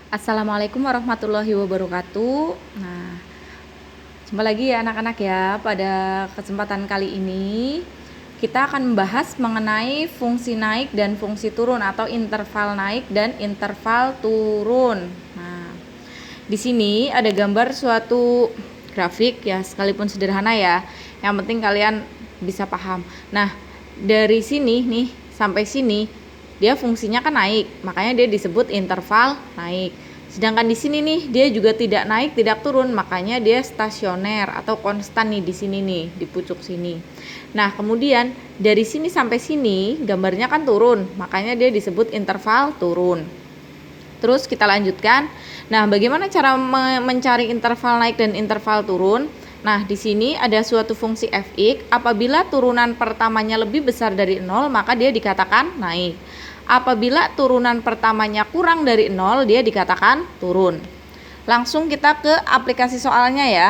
Assalamualaikum warahmatullahi wabarakatuh. Nah, jumpa lagi ya anak-anak ya. Pada kesempatan kali ini kita akan membahas mengenai fungsi naik dan fungsi turun atau interval naik dan interval turun. Nah, di sini ada gambar suatu grafik ya, sekalipun sederhana ya. Yang penting kalian bisa paham. Nah, dari sini nih sampai sini dia fungsinya kan naik, makanya dia disebut interval naik. Sedangkan di sini nih dia juga tidak naik, tidak turun, makanya dia stasioner atau konstan nih di sini nih, di pucuk sini. Nah, kemudian dari sini sampai sini gambarnya kan turun, makanya dia disebut interval turun. Terus kita lanjutkan. Nah, bagaimana cara mencari interval naik dan interval turun? Nah, di sini ada suatu fungsi fx. Apabila turunan pertamanya lebih besar dari 0, maka dia dikatakan naik. Apabila turunan pertamanya kurang dari 0, dia dikatakan turun. Langsung kita ke aplikasi soalnya ya.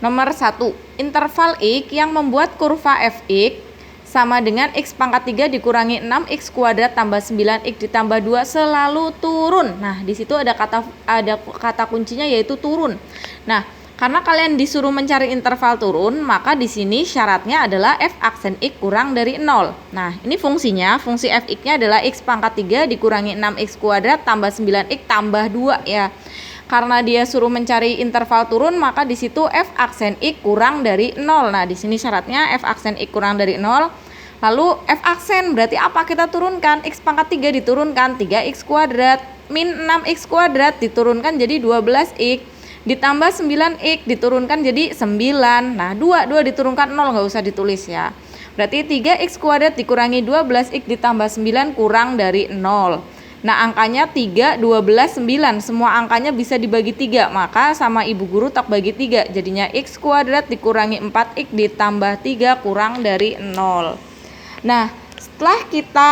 Nomor 1, interval x yang membuat kurva fx sama dengan x pangkat 3 dikurangi 6x kuadrat tambah 9x ditambah 2 selalu turun. Nah, di situ ada kata kuncinya yaitu turun. Nah, karena kalian disuruh mencari interval turun, maka di sini syaratnya adalah f aksen x kurang dari 0. Nah, ini fungsinya, fungsi fx-nya adalah x pangkat 3 dikurangi 6x kuadrat tambah 9x tambah 2 ya. Karena dia suruh mencari interval turun, maka di situ f aksen x kurang dari 0. Nah, di sini syaratnya f aksen x kurang dari 0. Lalu f aksen berarti apa kita turunkan? X pangkat 3 diturunkan 3x kuadrat min 6x kuadrat diturunkan jadi 12x. Ditambah 9x diturunkan jadi 9. Nah, 2 diturunkan 0, nggak usah ditulis ya. Berarti 3x kuadrat dikurangi 12x ditambah 9 kurang dari 0. Nah, angkanya 3, 12, 9. Semua angkanya bisa dibagi 3. Maka sama ibu guru tak bagi 3. Jadinya x kuadrat dikurangi 4x ditambah 3 kurang dari 0. Nah, setelah kita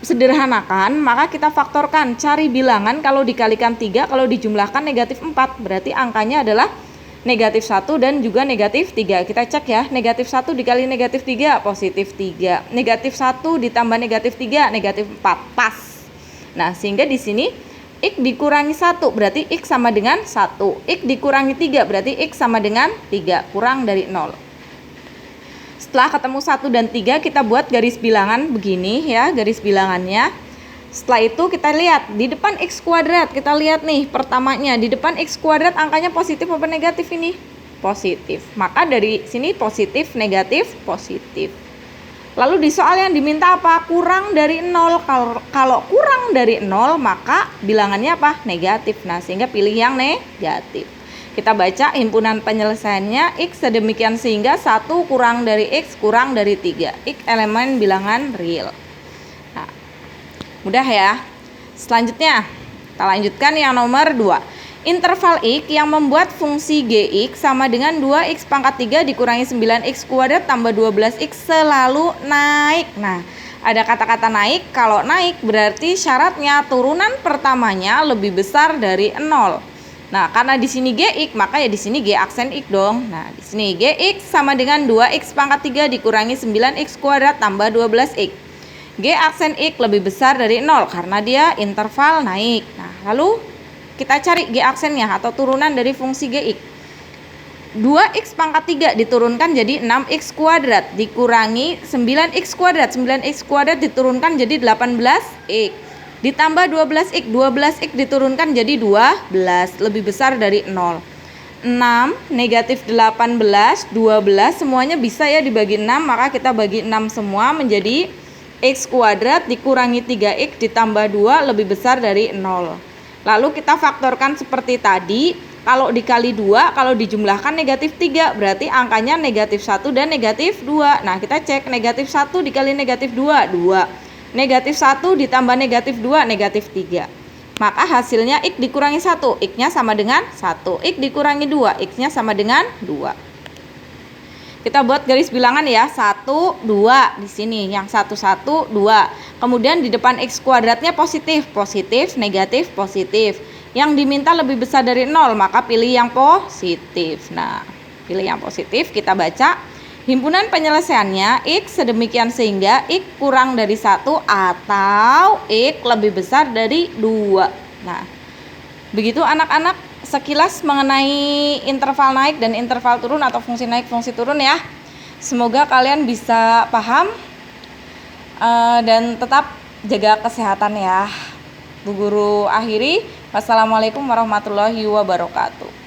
sederhanakan, maka kita faktorkan, cari bilangan kalau dikalikan 3, kalau dijumlahkan negatif 4, berarti angkanya adalah negatif 1 dan juga negatif 3. Kita cek ya, negatif 1 dikali negatif 3, positif 3. Negatif 1 ditambah negatif 3, negatif 4, pas. Nah, sehingga di sini x dikurangi 1, berarti x sama dengan 1. X dikurangi 3, berarti x sama dengan 3, kurang dari 0. Setelah ketemu 1 dan 3, kita buat garis bilangan begini ya, garis bilangannya. Setelah itu kita lihat di depan x kuadrat, kita lihat nih pertamanya di depan x kuadrat angkanya positif apa negatif ini? Positif. Maka dari sini positif, negatif, positif. Lalu di soal yang diminta apa? Kurang dari 0. Kalau kurang dari 0 maka bilangannya apa? Negatif. Nah, sehingga pilih yang negatif. Kita baca himpunan penyelesaiannya, x sedemikian sehingga 1 kurang dari x kurang dari 3. X elemen bilangan real. Nah, mudah ya. Selanjutnya, kita lanjutkan yang nomor 2. Interval x yang membuat fungsi gx sama dengan 2x pangkat 3 dikurangi 9x kuadrat tambah 12x selalu naik. Nah, ada kata-kata naik. Kalau naik berarti syaratnya turunan pertamanya lebih besar dari 0. Nah, karena di sini gx, maka ya di sini g aksen x dong. Nah, di sini gx sama dengan 2x pangkat 3 dikurangi 9x kuadrat tambah 12x. G aksen x lebih besar dari 0 karena dia interval naik. Nah, lalu kita cari g aksennya atau turunan dari fungsi gx. 2x pangkat 3 diturunkan jadi 6x kuadrat dikurangi 9x kuadrat. 9x kuadrat diturunkan jadi 18x. Ditambah 12x, 12x diturunkan jadi 12, lebih besar dari 0. 6, negatif 18, 12, semuanya bisa ya dibagi 6, maka kita bagi 6 semua menjadi x kuadrat dikurangi 3x ditambah 2 lebih besar dari 0. Lalu kita faktorkan seperti tadi, kalau dikali 2, kalau dijumlahkan negatif 3, berarti angkanya negatif 1 dan negatif 2. Nah, kita cek negatif 1 dikali negatif 2, 2. Negatif 1 ditambah negatif 2, negatif 3. Maka hasilnya x dikurangi 1, x-nya sama dengan 1. X dikurangi 2, x-nya sama dengan 2. Kita buat garis bilangan ya, 1, 2 di sini. Yang 1, 1, 2. Kemudian di depan x kuadratnya positif, positif, negatif, positif. Yang diminta lebih besar dari 0, maka pilih yang positif. Nah, pilih yang positif, kita baca. Himpunan penyelesaiannya x sedemikian sehingga x kurang dari 1 atau x lebih besar dari 2. Nah, Begitu anak-anak sekilas mengenai interval naik dan interval turun atau fungsi naik fungsi turun ya. Semoga kalian bisa paham dan tetap jaga kesehatan ya. Bu Guru akhiri, wassalamualaikum warahmatullahi wabarakatuh.